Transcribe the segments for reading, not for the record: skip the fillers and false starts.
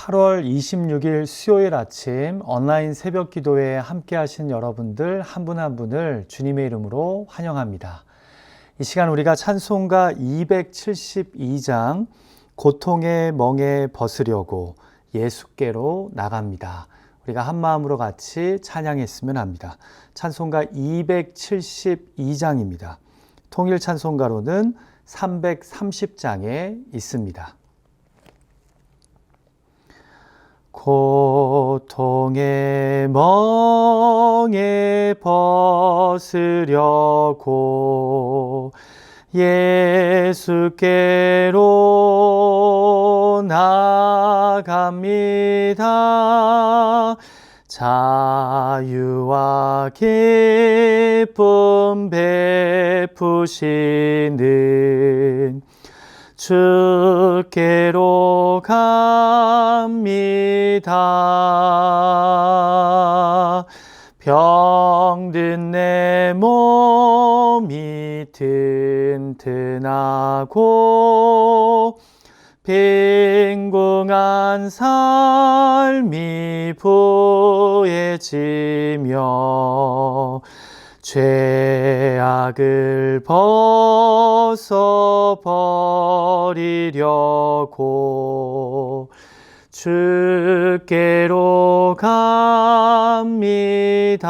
8월 26일 수요일 아침 온라인 새벽 기도에 함께 하신 여러분들 한 분 한 분을 주님의 이름으로 환영합니다. 이 시간 우리가 찬송가 272장 고통의 멍에 벗으려고 예수께로 나갑니다. 우리가 한 마음으로 같이 찬양했으면 합니다. 찬송가 272장입니다. 통일 찬송가로는 330장에 있습니다. 고통의 멍에 벗으려고 예수께로 나갑니다. 자유와 기쁨 베푸시는 주께로 갑니다. 병든 내 몸이 튼튼하고 빈궁한 삶이 부해지며 죄악을 벗어버리려고 주께로 갑니다.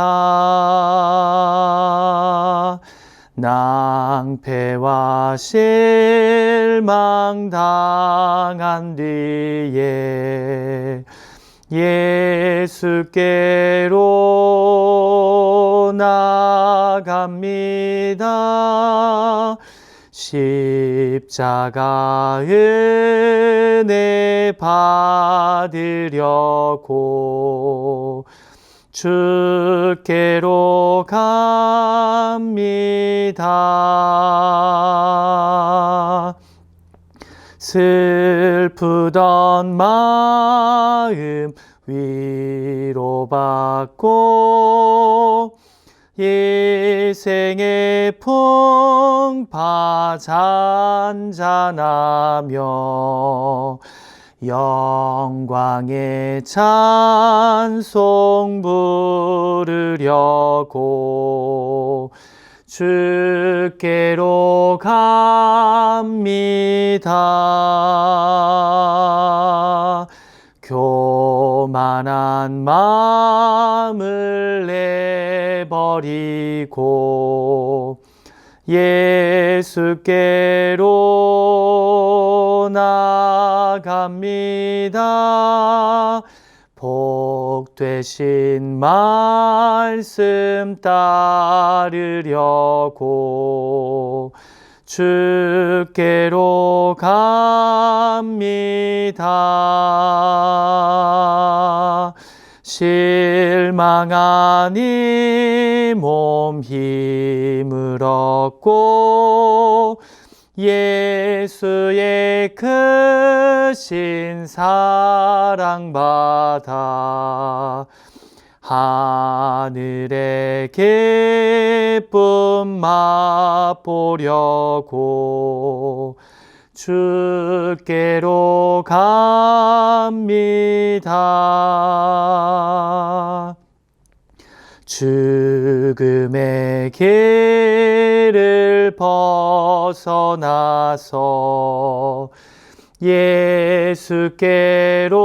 낭패와 실망 당한 뒤에 예수께로 나갑니다. 십자가 은혜 받으려고 주께로 갑니다. 슬프던 마음 위로받고 이 생의 풍파 잔잔하며 영광의 찬송 부르려고 주께로 갑니다. 교만한 마음을 내버리고 예수께로 나갑니다. 복 되신 말씀 따르려고 주께로 갑니다. 실망한 이 몸 힘을 얻고 예수의 크신 사랑 받아 하늘의 기쁨 맛보려고 주께로 갑니다. 죽음의 길을 벗어나서 예수께로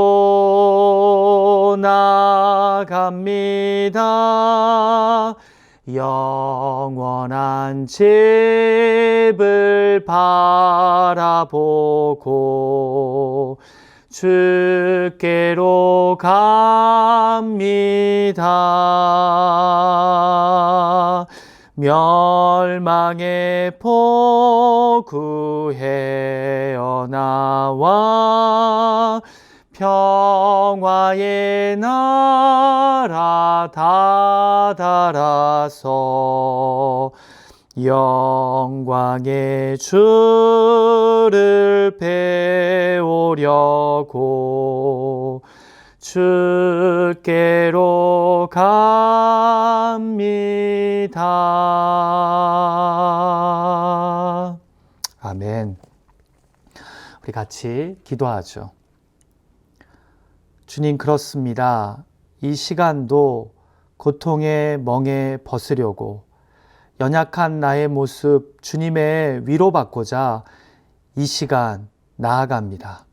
나갑니다. 영원한 집을 바라보고 주께로 갑니다. 멸망의 포구에 나와 평화의 나라 다다라서 영광의 주를 배우려고 주께로 갑니다. 아멘. 우리 같이 기도하죠. 주님, 그렇습니다. 이 시간도 고통의 멍에 벗으려고 연약한 나의 모습 주님의 위로받고자 이 시간 나아갑니다.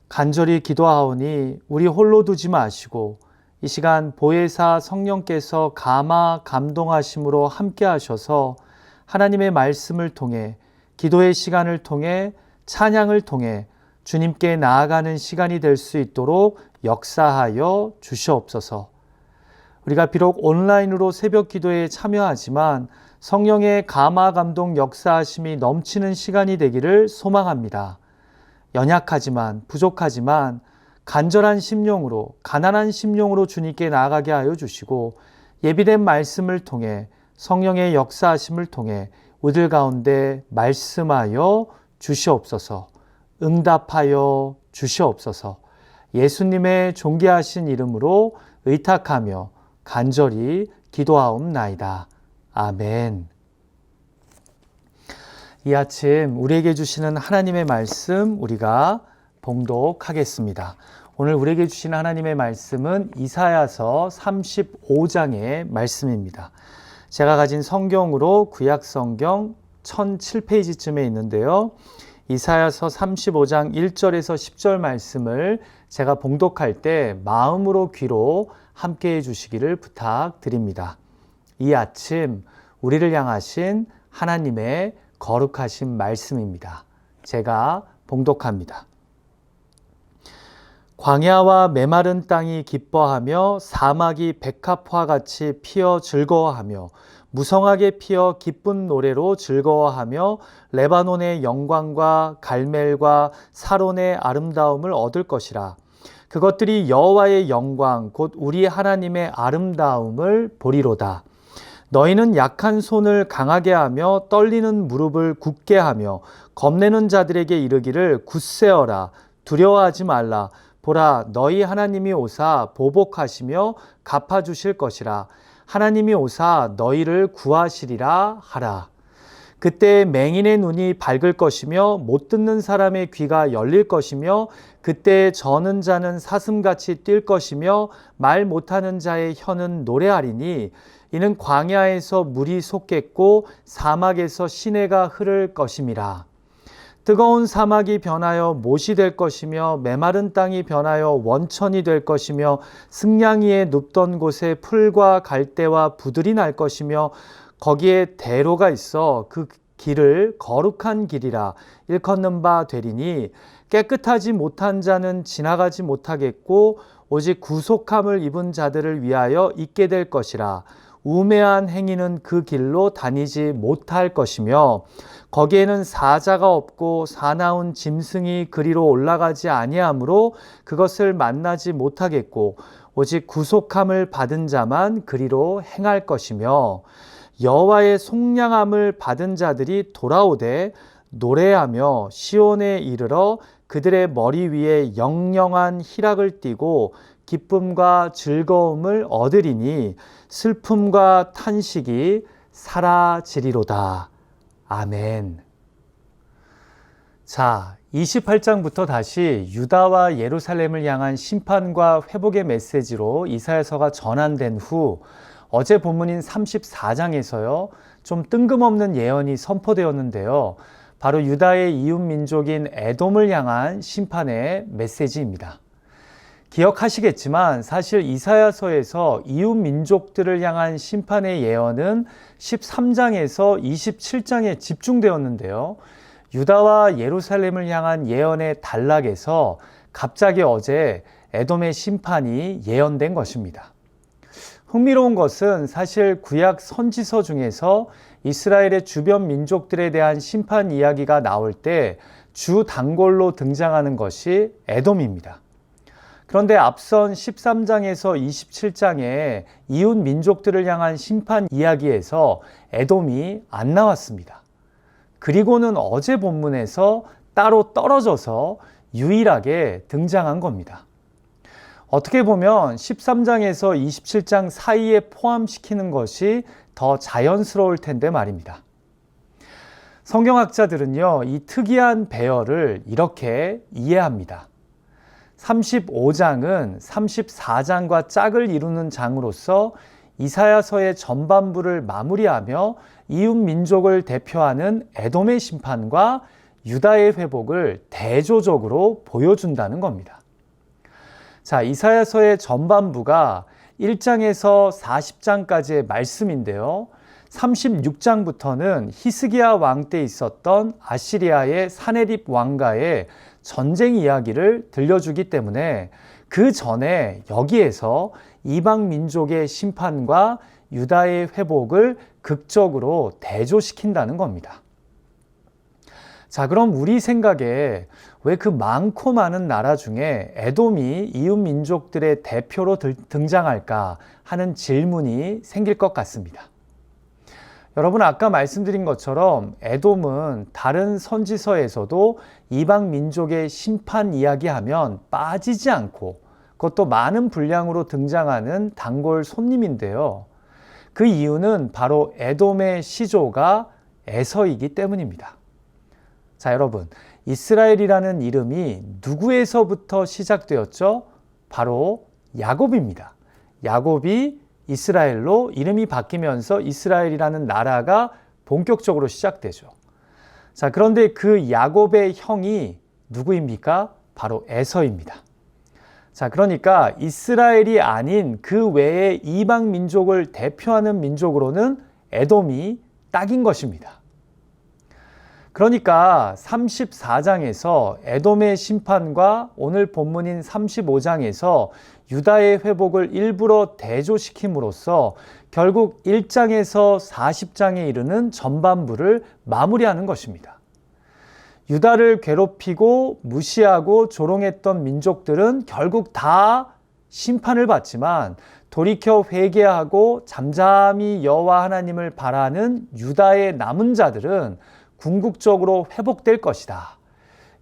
간절히 기도하오니 우리 홀로 두지 마시고 이 시간 보혜사 성령께서 감화 감동하심으로 함께 하셔서 하나님의 말씀을 통해 기도의 시간을 통해 찬양을 통해 주님께 나아가는 시간이 될 수 있도록 역사하여 주시옵소서. 우리가 비록 온라인으로 새벽 기도에 참여하지만 성령의 감화 감동 역사하심이 넘치는 시간이 되기를 소망합니다. 연약하지만 부족하지만 간절한 심령으로 가난한 심령으로 주님께 나아가게 하여 주시고 예비된 말씀을 통해 성령의 역사하심을 통해 우리들 가운데 말씀하여 주시옵소서. 응답하여 주시옵소서. 예수님의 존귀하신 이름으로 의탁하며 간절히 기도하옵나이다. 아멘. 이 아침 우리에게 주시는 하나님의 말씀 우리가 봉독하겠습니다. 오늘 우리에게 주시는 하나님의 말씀은 이사야서 35장의 말씀입니다. 제가 가진 성경으로 구약성경 1007페이지쯤에 있는데요. 이사야서 35장 1절에서 10절 말씀을 제가 봉독할 때 마음으로 귀로 함께 해주시기를 부탁드립니다. 이 아침 우리를 향하신 하나님의 거룩하신 말씀입니다. 제가 봉독합니다. 광야와 메마른 땅이 기뻐하며 사막이 백합화 같이 피어 즐거워하며 무성하게 피어 기쁜 노래로 즐거워하며 레바논의 영광과 갈멜과 사론의 아름다움을 얻을 것이라. 그것들이 여호와의 영광 곧 우리 하나님의 아름다움을 보리로다. 너희는 약한 손을 강하게 하며 떨리는 무릎을 굳게 하며 겁내는 자들에게 이르기를 굳세어라. 두려워하지 말라. 보라, 너희 하나님이 오사 보복하시며 갚아주실 것이라. 하나님이 오사 너희를 구하시리라 하라. 그때 맹인의 눈이 밝을 것이며 못 듣는 사람의 귀가 열릴 것이며 그때 저는 자는 사슴같이 뛸 것이며 말 못하는 자의 혀는 노래하리니 이는 광야에서 물이 솟겠고 사막에서 시내가 흐를 것임이라. 뜨거운 사막이 변하여 못이 될 것이며 메마른 땅이 변하여 원천이 될 것이며 승냥이에 눕던 곳에 풀과 갈대와 부들이 날 것이며 거기에 대로가 있어 그 길을 거룩한 길이라 일컫는 바 되리니 깨끗하지 못한 자는 지나가지 못하겠고 오직 구속함을 입은 자들을 위하여 있게 될 것이라. 우매한 행위는 그 길로 다니지 못할 것이며 거기에는 사자가 없고 사나운 짐승이 그리로 올라가지 아니하므로 그것을 만나지 못하겠고 오직 구속함을 받은 자만 그리로 행할 것이며 여호와의 속량함을 받은 자들이 돌아오되 노래하며 시온에 이르러 그들의 머리 위에 영영한 희락을 띠고 기쁨과 즐거움을 얻으리니 슬픔과 탄식이 사라지리로다. 아멘. 자, 28장부터 다시 유다와 예루살렘을 향한 심판과 회복의 메시지로 이사야서가 전환된 후 어제 본문인 34장에서요, 좀 뜬금없는 예언이 선포되었는데요. 바로 유다의 이웃 민족인 에돔을 향한 심판의 메시지입니다. 기억하시겠지만 사실 이사야서에서 이웃 민족들을 향한 심판의 예언은 13장에서 27장에 집중되었는데요. 유다와 예루살렘을 향한 예언의 단락에서 갑자기 어제 에돔의 심판이 예언된 것입니다. 흥미로운 것은 사실 구약 선지서 중에서 이스라엘의 주변 민족들에 대한 심판 이야기가 나올 때 주 단골로 등장하는 것이 에돔입니다. 그런데 앞선 13장에서 27장에 이웃 민족들을 향한 심판 이야기에서 에돔이 안 나왔습니다. 그리고는 어제 본문에서 따로 떨어져서 유일하게 등장한 겁니다. 어떻게 보면 13장에서 27장 사이에 포함시키는 것이 더 자연스러울 텐데 말입니다. 성경학자들은요, 이 특이한 배열을 이렇게 이해합니다. 35장은 34장과 짝을 이루는 장으로서 이사야서의 전반부를 마무리하며 이웃 민족을 대표하는 에돔의 심판과 유다의 회복을 대조적으로 보여준다는 겁니다. 자, 이사야서의 전반부가 1장에서 40장까지의 말씀인데요. 36장부터는 히스기야 왕 때 있었던 아시리아의 사네립 왕과의 전쟁 이야기를 들려주기 때문에 그 전에 여기에서 이방 민족의 심판과 유다의 회복을 극적으로 대조시킨다는 겁니다. 자, 그럼 우리 생각에 왜 그 많고 많은 나라 중에 에돔이 이웃 민족들의 대표로 등장할까 하는 질문이 생길 것 같습니다. 여러분, 아까 말씀드린 것처럼 에돔은 다른 선지서에서도 이방 민족의 심판 이야기하면 빠지지 않고 그것도 많은 분량으로 등장하는 단골 손님인데요. 그 이유는 바로 에돔의 시조가 에서이기 때문입니다. 자, 여러분, 이스라엘이라는 이름이 누구에서부터 시작되었죠? 바로 야곱입니다. 야곱이 이스라엘로 이름이 바뀌면서 이스라엘이라는 나라가 본격적으로 시작되죠. 자, 그런데 그 야곱의 형이 누구입니까? 바로 에서입니다. 자, 그러니까 이스라엘이 아닌 그 외의 이방 민족을 대표하는 민족으로는 에돔이 딱인 것입니다. 그러니까 34장에서 에돔의 심판과 오늘 본문인 35장에서 유다의 회복을 일부러 대조시킴으로써 결국 1장에서 40장에 이르는 전반부를 마무리하는 것입니다. 유다를 괴롭히고 무시하고 조롱했던 민족들은 결국 다 심판을 받지만 돌이켜 회개하고 잠잠히 여호와 하나님을 바라는 유다의 남은 자들은 궁극적으로 회복될 것이다.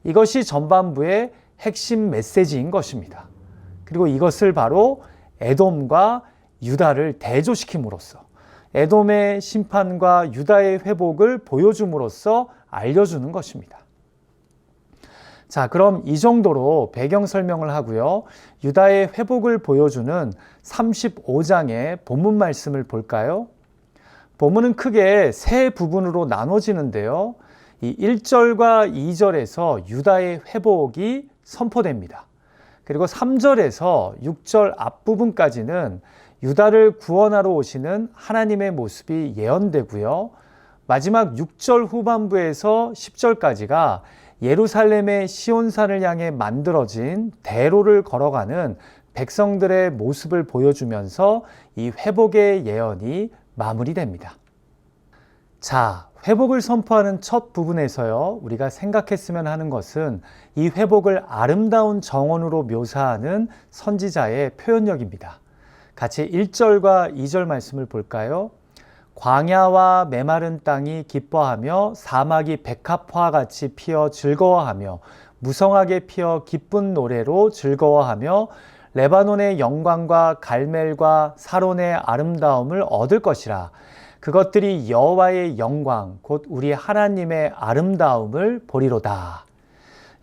이것이 전반부의 핵심 메시지인 것입니다. 그리고 이것을 바로 에돔과 유다를 대조시킴으로써 에돔의 심판과 유다의 회복을 보여줌으로써 알려주는 것입니다. 자, 그럼 이 정도로 배경 설명을 하고요. 유다의 회복을 보여주는 35장의 본문 말씀을 볼까요? 본문은 크게 세 부분으로 나눠지는데요. 이 1절과 2절에서 유다의 회복이 선포됩니다. 그리고 3절에서 6절 앞부분까지는 유다를 구원하러 오시는 하나님의 모습이 예언되고요. 마지막 6절 후반부에서 10절까지가 예루살렘의 시온산을 향해 만들어진 대로를 걸어가는 백성들의 모습을 보여주면서 이 회복의 예언이 마무리됩니다. 자, 회복을 선포하는 첫 부분에서요, 우리가 생각했으면 하는 것은 이 회복을 아름다운 정원으로 묘사하는 선지자의 표현력입니다. 같이 1절과 2절 말씀을 볼까요? 광야와 메마른 땅이 기뻐하며 사막이 백합화와 같이 피어 즐거워하며 무성하게 피어 기쁜 노래로 즐거워하며 레바논의 영광과 갈멜과 사론의 아름다움을 얻을 것이라. 그것들이 여호와의 영광 곧 우리 하나님의 아름다움을 보리로다.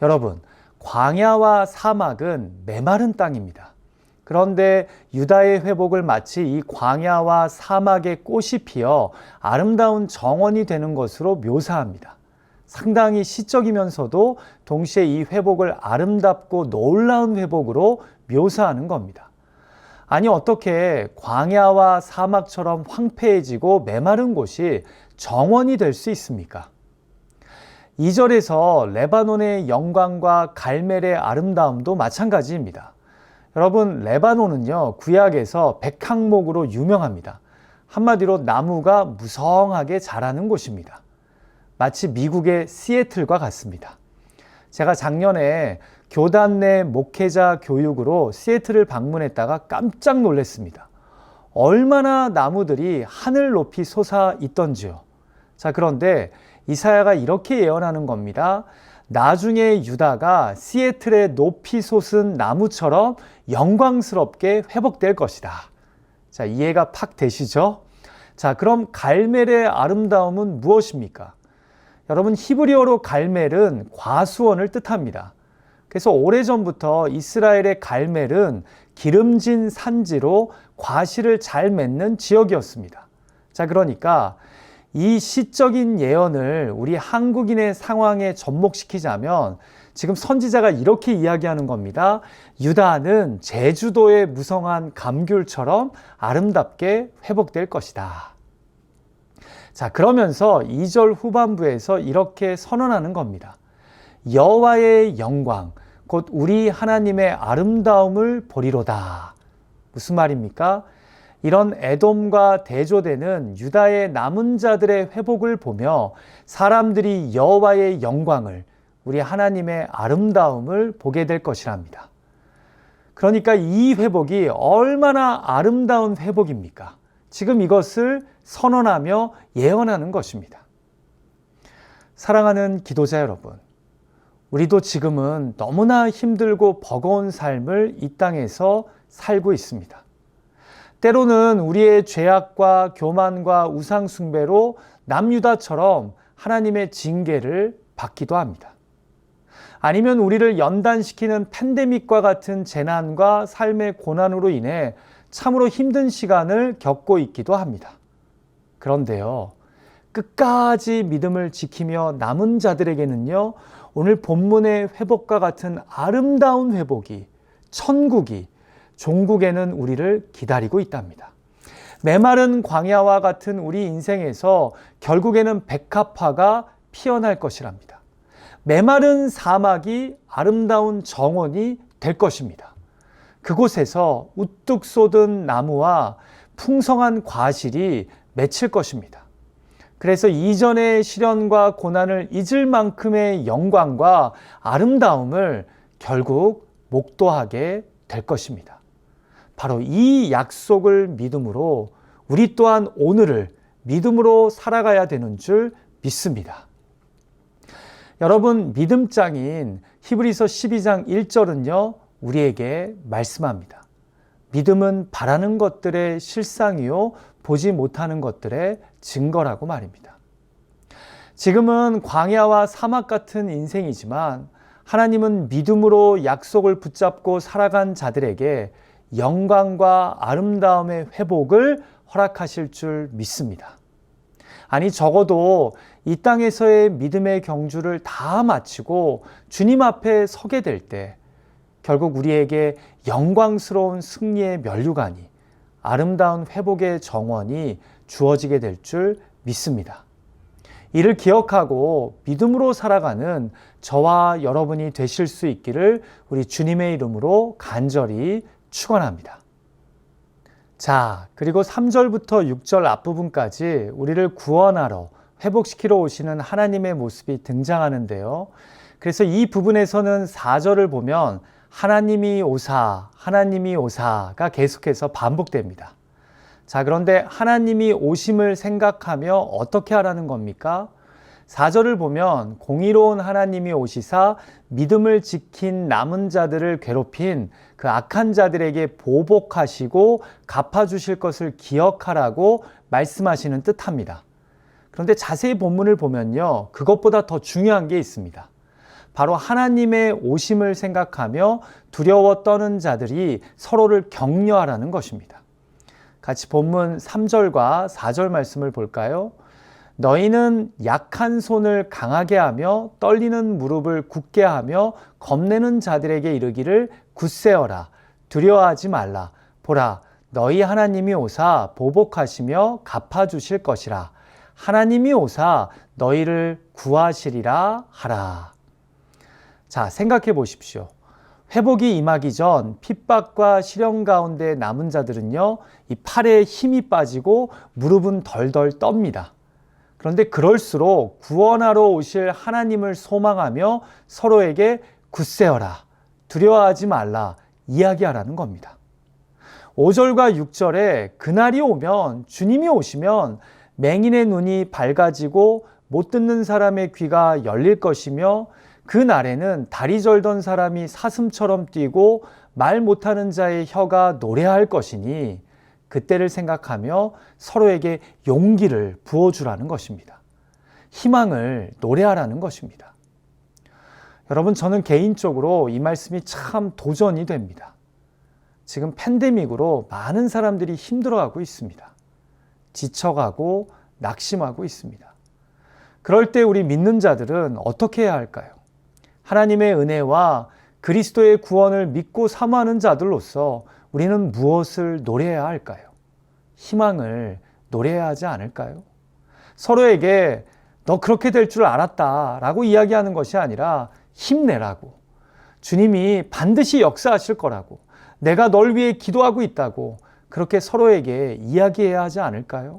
여러분, 광야와 사막은 메마른 땅입니다. 그런데 유다의 회복을 마치 이 광야와 사막의 꽃이 피어 아름다운 정원이 되는 것으로 묘사합니다. 상당히 시적이면서도 동시에 이 회복을 아름답고 놀라운 회복으로 묘사하는 겁니다. 아니, 어떻게 광야와 사막처럼 황폐해지고 메마른 곳이 정원이 될 수 있습니까? 2절에서 레바논의 영광과 갈멜의 아름다움도 마찬가지입니다. 여러분, 레바논은요, 구약에서 백향목으로 유명합니다. 한마디로 나무가 무성하게 자라는 곳입니다. 마치 미국의 시애틀과 같습니다. 제가 작년에 교단 내 목회자 교육으로 시애틀을 방문했다가 깜짝 놀랐습니다. 얼마나 나무들이 하늘 높이 솟아 있던지요. 자, 그런데 이사야가 이렇게 예언하는 겁니다. 나중에 유다가 시애틀의 높이 솟은 나무처럼 영광스럽게 회복될 것이다. 자, 이해가 팍 되시죠? 자, 그럼 갈멜의 아름다움은 무엇입니까? 여러분, 히브리어로 갈멜은 과수원을 뜻합니다. 그래서 오래전부터 이스라엘의 갈멜은 기름진 산지로 과실을 잘 맺는 지역이었습니다. 자, 그러니까 이 시적인 예언을 우리 한국인의 상황에 접목시키자면 지금 선지자가 이렇게 이야기하는 겁니다. 유다는 제주도의 무성한 감귤처럼 아름답게 회복될 것이다. 자, 그러면서 2절 후반부에서 이렇게 선언하는 겁니다. 여호와의 영광, 곧 우리 하나님의 아름다움을 보리로다. 무슨 말입니까? 이런 에돔과 대조되는 유다의 남은 자들의 회복을 보며 사람들이 여호와의 영광을, 우리 하나님의 아름다움을 보게 될 것이랍니다. 그러니까 이 회복이 얼마나 아름다운 회복입니까? 지금 이것을 선언하며 예언하는 것입니다. 사랑하는 기도자 여러분, 우리도 지금은 너무나 힘들고 버거운 삶을 이 땅에서 살고 있습니다. 때로는 우리의 죄악과 교만과 우상숭배로 남유다처럼 하나님의 징계를 받기도 합니다. 아니면 우리를 연단시키는 팬데믹과 같은 재난과 삶의 고난으로 인해 참으로 힘든 시간을 겪고 있기도 합니다. 그런데요, 끝까지 믿음을 지키며 남은 자들에게는요, 오늘 본문의 회복과 같은 아름다운 회복이, 천국이, 종국에는 우리를 기다리고 있답니다. 메마른 광야와 같은 우리 인생에서 결국에는 백합화가 피어날 것이랍니다. 메마른 사막이 아름다운 정원이 될 것입니다. 그곳에서 우뚝 솟은 나무와 풍성한 과실이 맺힐 것입니다. 그래서 이전의 시련과 고난을 잊을 만큼의 영광과 아름다움을 결국 목도하게 될 것입니다. 바로 이 약속을 믿음으로 우리 또한 오늘을 믿음으로 살아가야 되는 줄 믿습니다. 여러분, 믿음장인 히브리서 12장 1절은요, 우리에게 말씀합니다. 믿음은 바라는 것들의 실상이요, 보지 못하는 것들의 증거라고 말입니다. 지금은 광야와 사막 같은 인생이지만 하나님은 믿음으로 약속을 붙잡고 살아간 자들에게 영광과 아름다움의 회복을 허락하실 줄 믿습니다. 아니, 적어도 이 땅에서의 믿음의 경주를 다 마치고 주님 앞에 서게 될 때 결국 우리에게 영광스러운 승리의 면류관이, 아름다운 회복의 정원이 주어지게 될 줄 믿습니다. 이를 기억하고 믿음으로 살아가는 저와 여러분이 되실 수 있기를 우리 주님의 이름으로 간절히 축원합니다. 자, 그리고 3절부터 6절 앞부분까지 우리를 구원하러, 회복시키러 오시는 하나님의 모습이 등장하는데요. 그래서 이 부분에서는 4절을 보면 하나님이 오사가 계속해서 반복됩니다. 자, 그런데 하나님이 오심을 생각하며 어떻게 하라는 겁니까? 4절을 보면 공의로운 하나님이 오시사 믿음을 지킨 남은 자들을 괴롭힌 그 악한 자들에게 보복하시고 갚아주실 것을 기억하라고 말씀하시는 듯합니다. 그런데 자세히 본문을 보면요, 그것보다 더 중요한 게 있습니다. 바로 하나님의 오심을 생각하며 두려워 떠는 자들이 서로를 격려하라는 것입니다. 같이 본문 3절과 4절 말씀을 볼까요? 너희는 약한 손을 강하게 하며 떨리는 무릎을 굳게 하며 겁내는 자들에게 이르기를 굳세어라, 두려워하지 말라. 보라, 너희 하나님이 오사 보복하시며 갚아주실 것이라. 하나님이 오사 너희를 구하시리라 하라. 자, 생각해 보십시오. 회복이 임하기 전 핍박과 시련 가운데 남은 자들은요, 이 팔에 힘이 빠지고 무릎은 덜덜 떱니다. 그런데 그럴수록 구원하러 오실 하나님을 소망하며 서로에게 굳세어라, 두려워하지 말라 이야기하라는 겁니다. 5절과 6절에 그날이 오면, 주님이 오시면 맹인의 눈이 밝아지고 못 듣는 사람의 귀가 열릴 것이며 그 날에는 다리 절던 사람이 사슴처럼 뛰고 말 못하는 자의 혀가 노래할 것이니 그때를 생각하며 서로에게 용기를 부어주라는 것입니다. 희망을 노래하라는 것입니다. 여러분, 저는 개인적으로 이 말씀이 참 도전이 됩니다. 지금 팬데믹으로 많은 사람들이 힘들어하고 있습니다. 지쳐가고 낙심하고 있습니다. 그럴 때 우리 믿는 자들은 어떻게 해야 할까요? 하나님의 은혜와 그리스도의 구원을 믿고 사모하는 자들로서 우리는 무엇을 노래해야 할까요? 희망을 노래해야 하지 않을까요? 서로에게 너 그렇게 될 줄 알았다 라고 이야기하는 것이 아니라 힘내라고, 주님이 반드시 역사하실 거라고, 내가 널 위해 기도하고 있다고 그렇게 서로에게 이야기해야 하지 않을까요?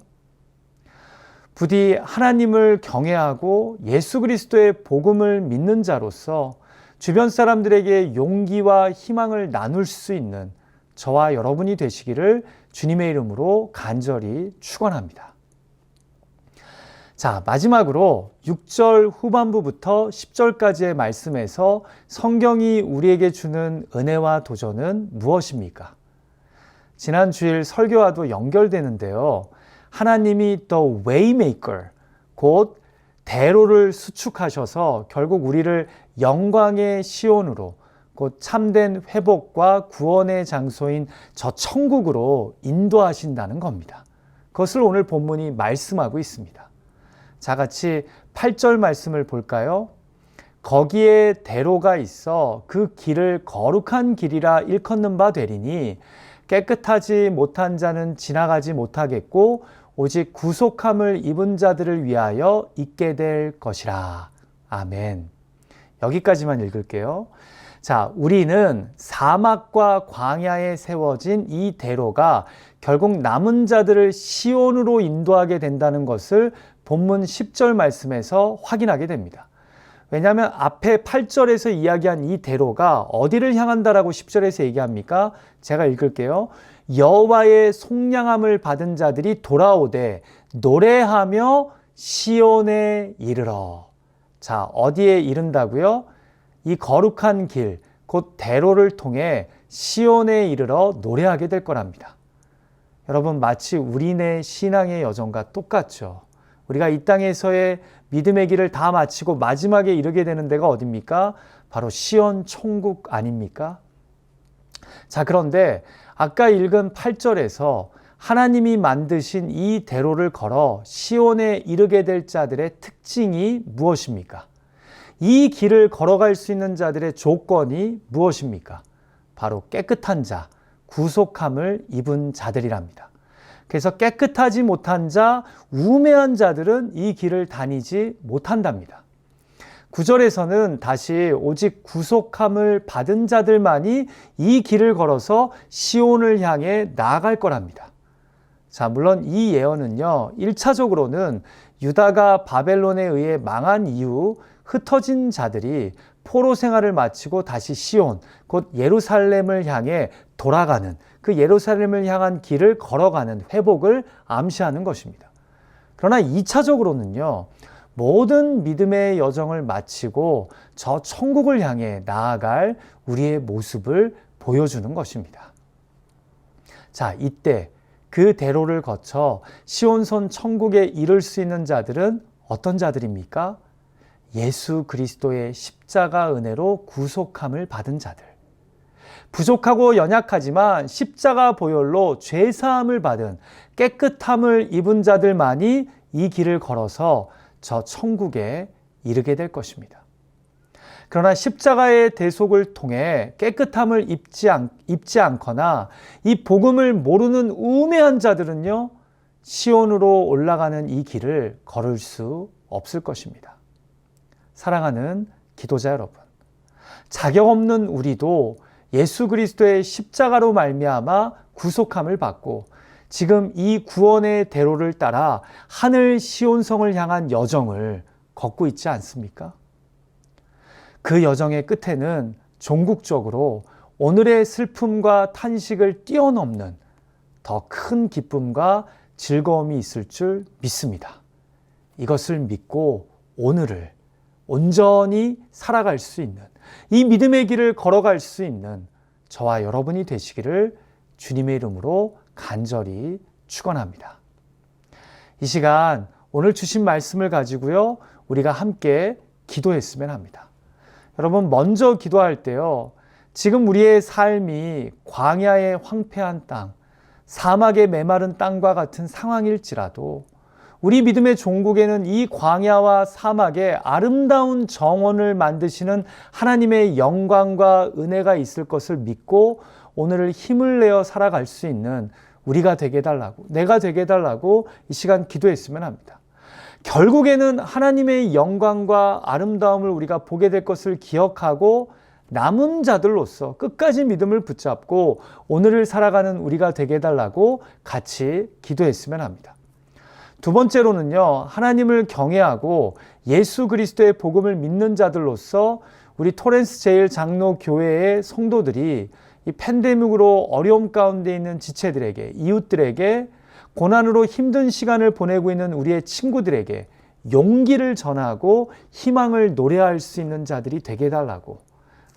부디 하나님을 경외하고 예수 그리스도의 복음을 믿는 자로서 주변 사람들에게 용기와 희망을 나눌 수 있는 저와 여러분이 되시기를 주님의 이름으로 간절히 축원합니다. 자, 마지막으로 6절 후반부부터 10절까지의 말씀에서 성경이 우리에게 주는 은혜와 도전은 무엇입니까? 지난 주일 설교와도 연결되는데요. 하나님이 the waymaker, 곧 대로를 수축하셔서 결국 우리를 영광의 시온으로, 곧 참된 회복과 구원의 장소인 저 천국으로 인도하신다는 겁니다. 그것을 오늘 본문이 말씀하고 있습니다. 자, 같이 8절 말씀을 볼까요? 거기에 대로가 있어 그 길을 거룩한 길이라 일컫는 바 되리니 깨끗하지 못한 자는 지나가지 못하겠고 오직 구속함을 입은 자들을 위하여 있게 될 것이라. 아멘. 여기까지만 읽을게요. 자, 우리는 사막과 광야에 세워진 이 대로가 결국 남은 자들을 시온으로 인도하게 된다는 것을 본문 10절 말씀에서 확인하게 됩니다. 왜냐하면 앞에 8절에서 이야기한 이 대로가 어디를 향한다라고 10절에서 얘기합니까? 제가 읽을게요. 여호와의 속량함을 받은 자들이 돌아오되 노래하며 시온에 이르러. 자, 어디에 이른다고요? 이 거룩한 길, 곧 대로를 통해 시온에 이르러 노래하게 될 거랍니다. 여러분, 마치 우리네 신앙의 여정과 똑같죠. 우리가 이 땅에서의 믿음의 길을 다 마치고 마지막에 이르게 되는 데가 어딥니까? 바로 시온 천국 아닙니까? 자, 그런데 아까 읽은 8절에서 하나님이 만드신 이 대로를 걸어 시온에 이르게 될 자들의 특징이 무엇입니까? 이 길을 걸어갈 수 있는 자들의 조건이 무엇입니까? 바로 깨끗한 자, 구속함을 입은 자들이랍니다. 그래서 깨끗하지 못한 자, 우매한 자들은 이 길을 다니지 못한답니다. 9절에서는 다시 오직 구속함을 받은 자들만이 이 길을 걸어서 시온을 향해 나아갈 거랍니다. 자, 물론 이 예언은요, 1차적으로는 유다가 바벨론에 의해 망한 이후 흩어진 자들이 포로 생활을 마치고 다시 시온, 곧 예루살렘을 향해 돌아가는, 그 예루살렘을 향한 길을 걸어가는 회복을 암시하는 것입니다. 그러나 2차적으로는요, 모든 믿음의 여정을 마치고 저 천국을 향해 나아갈 우리의 모습을 보여주는 것입니다. 자, 이때 그 대로를 거쳐 시온선 천국에 이를 수 있는 자들은 어떤 자들입니까? 예수 그리스도의 십자가 은혜로 구속함을 받은 자들. 부족하고 연약하지만 십자가 보혈로 죄사함을 받은 깨끗함을 입은 자들만이 이 길을 걸어서 저 천국에 이르게 될 것입니다. 그러나 십자가의 대속을 통해 깨끗함을 입지 않거나 이 복음을 모르는 우매한 자들은요, 시온으로 올라가는 이 길을 걸을 수 없을 것입니다. 사랑하는 기도자 여러분, 자격 없는 우리도 예수 그리스도의 십자가로 말미암아 구속함을 받고 지금 이 구원의 대로를 따라 하늘 시온성을 향한 여정을 걷고 있지 않습니까? 그 여정의 끝에는 종국적으로 오늘의 슬픔과 탄식을 뛰어넘는 더 큰 기쁨과 즐거움이 있을 줄 믿습니다. 이것을 믿고 오늘을 온전히 살아갈 수 있는, 이 믿음의 길을 걸어갈 수 있는 저와 여러분이 되시기를 주님의 이름으로 간절히 축원합니다. 이 시간 오늘 주신 말씀을 가지고요, 우리가 함께 기도했으면 합니다. 여러분, 먼저 기도할 때요, 지금 우리의 삶이 광야의 황폐한 땅, 사막의 메마른 땅과 같은 상황일지라도 우리 믿음의 종국에는 이 광야와 사막에 아름다운 정원을 만드시는 하나님의 영광과 은혜가 있을 것을 믿고 오늘을 힘을 내어 살아갈 수 있는 우리가 되게 해달라고, 내가 되게 해달라고 이 시간 기도했으면 합니다. 결국에는 하나님의 영광과 아름다움을 우리가 보게 될 것을 기억하고 남은 자들로서 끝까지 믿음을 붙잡고 오늘을 살아가는 우리가 되게 해달라고 같이 기도했으면 합니다. 두 번째로는요, 하나님을 경외하고 예수 그리스도의 복음을 믿는 자들로서 우리 토렌스 제1장로교회의 성도들이 이 팬데믹으로 어려움 가운데 있는 지체들에게, 이웃들에게, 고난으로 힘든 시간을 보내고 있는 우리의 친구들에게 용기를 전하고 희망을 노래할 수 있는 자들이 되게 해달라고,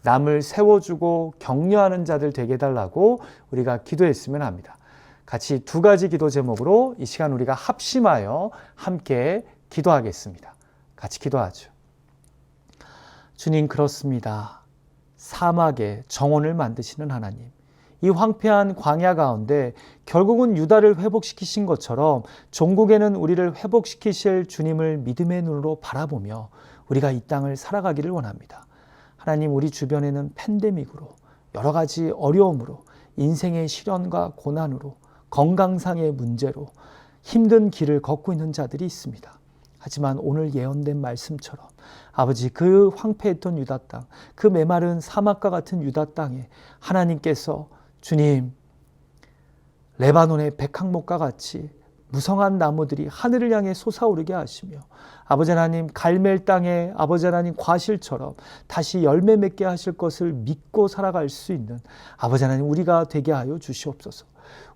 남을 세워주고 격려하는 자들 되게 해달라고 우리가 기도했으면 합니다. 같이 두 가지 기도 제목으로 이 시간 우리가 합심하여 함께 기도하겠습니다. 같이 기도하죠. 주님, 그렇습니다. 사막에 정원을 만드시는 하나님, 이 황폐한 광야 가운데 결국은 유다를 회복시키신 것처럼 종국에는 우리를 회복시키실 주님을 믿음의 눈으로 바라보며 우리가 이 땅을 살아가기를 원합니다. 하나님, 우리 주변에는 팬데믹으로, 여러 가지 어려움으로, 인생의 시련과 고난으로, 건강상의 문제로 힘든 길을 걷고 있는 자들이 있습니다. 하지만 오늘 예언된 말씀처럼 아버지, 그 황폐했던 유다 땅, 그 메마른 사막과 같은 유다 땅에 하나님께서 주님, 레바논의 백항목과 같이 무성한 나무들이 하늘을 향해 솟아오르게 하시며 아버지 하나님, 갈멜 땅에 아버지 하나님 과실처럼 다시 열매 맺게 하실 것을 믿고 살아갈 수 있는 아버지 하나님 우리가 되게 하여 주시옵소서.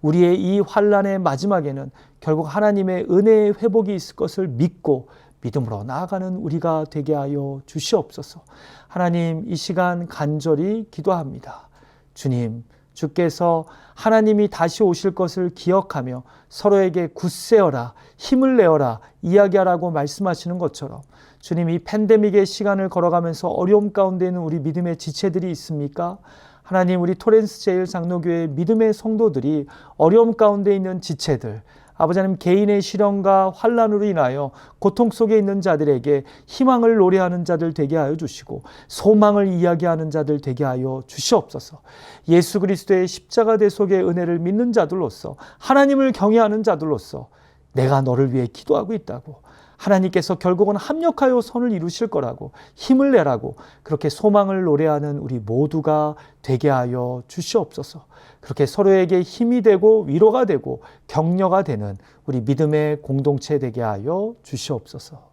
우리의 이 환난의 마지막에는 결국 하나님의 은혜의 회복이 있을 것을 믿고 믿음으로 나아가는 우리가 되게 하여 주시옵소서. 하나님, 이 시간 간절히 기도합니다. 주님, 주께서 하나님이 다시 오실 것을 기억하며 서로에게 굳세어라, 힘을 내어라 이야기하라고 말씀하시는 것처럼 주님, 이 팬데믹의 시간을 걸어가면서 어려움 가운데 있는 우리 믿음의 지체들이 있습니까? 하나님, 우리 토렌스 제1장로교회 믿음의 성도들이 어려움 가운데 있는 지체들, 아버지 하나님, 개인의 시련과 환난으로 인하여 고통 속에 있는 자들에게 희망을 노래하는 자들 되게 하여 주시고 소망을 이야기하는 자들 되게 하여 주시옵소서. 예수 그리스도의 십자가 대속의 은혜를 믿는 자들로서, 하나님을 경외하는 자들로서 내가 너를 위해 기도하고 있다고, 하나님께서 결국은 합력하여 선을 이루실 거라고, 힘을 내라고 그렇게 소망을 노래하는 우리 모두가 되게 하여 주시옵소서. 그렇게 서로에게 힘이 되고 위로가 되고 격려가 되는 우리 믿음의 공동체 되게 하여 주시옵소서.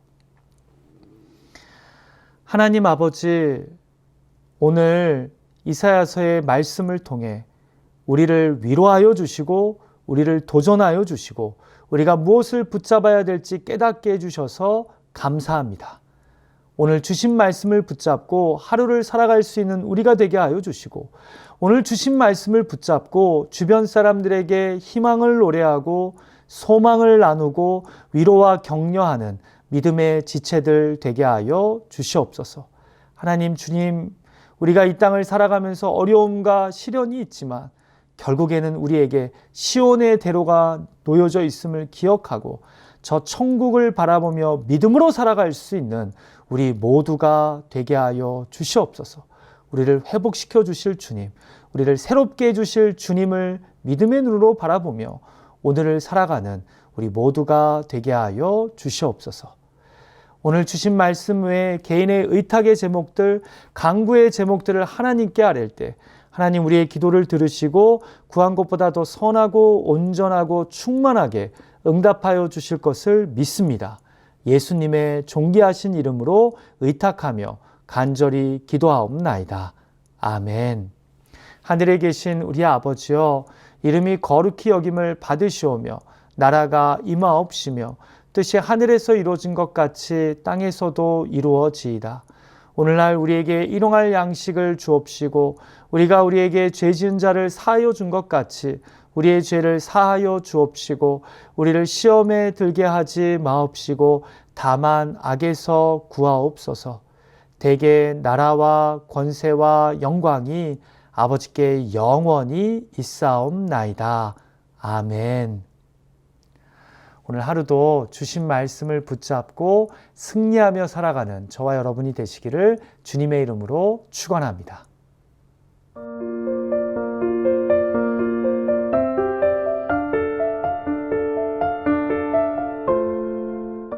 하나님 아버지, 오늘 이사야서의 말씀을 통해 우리를 위로하여 주시고 우리를 도전하여 주시고 우리가 무엇을 붙잡아야 될지 깨닫게 해주셔서 감사합니다. 오늘 주신 말씀을 붙잡고 하루를 살아갈 수 있는 우리가 되게 하여 주시고 오늘 주신 말씀을 붙잡고 주변 사람들에게 희망을 노래하고 소망을 나누고 위로와 격려하는 믿음의 지체들 되게 하여 주시옵소서. 하나님, 주님, 우리가 이 땅을 살아가면서 어려움과 시련이 있지만 결국에는 우리에게 시온의 대로가 놓여져 있음을 기억하고 저 천국을 바라보며 믿음으로 살아갈 수 있는 우리 모두가 되게 하여 주시옵소서. 우리를 회복시켜 주실 주님, 우리를 새롭게 해주실 주님을 믿음의 눈으로 바라보며 오늘을 살아가는 우리 모두가 되게 하여 주시옵소서. 오늘 주신 말씀 외에 개인의 의탁의 제목들, 간구의 제목들을 하나님께 아랠 때 하나님 우리의 기도를 들으시고 구한 것보다 더 선하고 온전하고 충만하게 응답하여 주실 것을 믿습니다. 예수님의 존귀하신 이름으로 의탁하며 간절히 기도하옵나이다. 아멘. 하늘에 계신 우리 아버지여, 이름이 거룩히 여김을 받으시오며 나라가 임하옵시며 뜻이 하늘에서 이루어진 것 같이 땅에서도 이루어지이다. 오늘날 우리에게 일용할 양식을 주옵시고 우리가 우리에게 죄 지은 자를 사하여 준 것 같이 우리의 죄를 사하여 주옵시고 우리를 시험에 들게 하지 마옵시고 다만 악에서 구하옵소서. 대개 나라와 권세와 영광이 아버지께 영원히 있사옵나이다. 아멘. 오늘 하루도 주신 말씀을 붙잡고 승리하며 살아가는 저와 여러분이 되시기를 주님의 이름으로 축원합니다.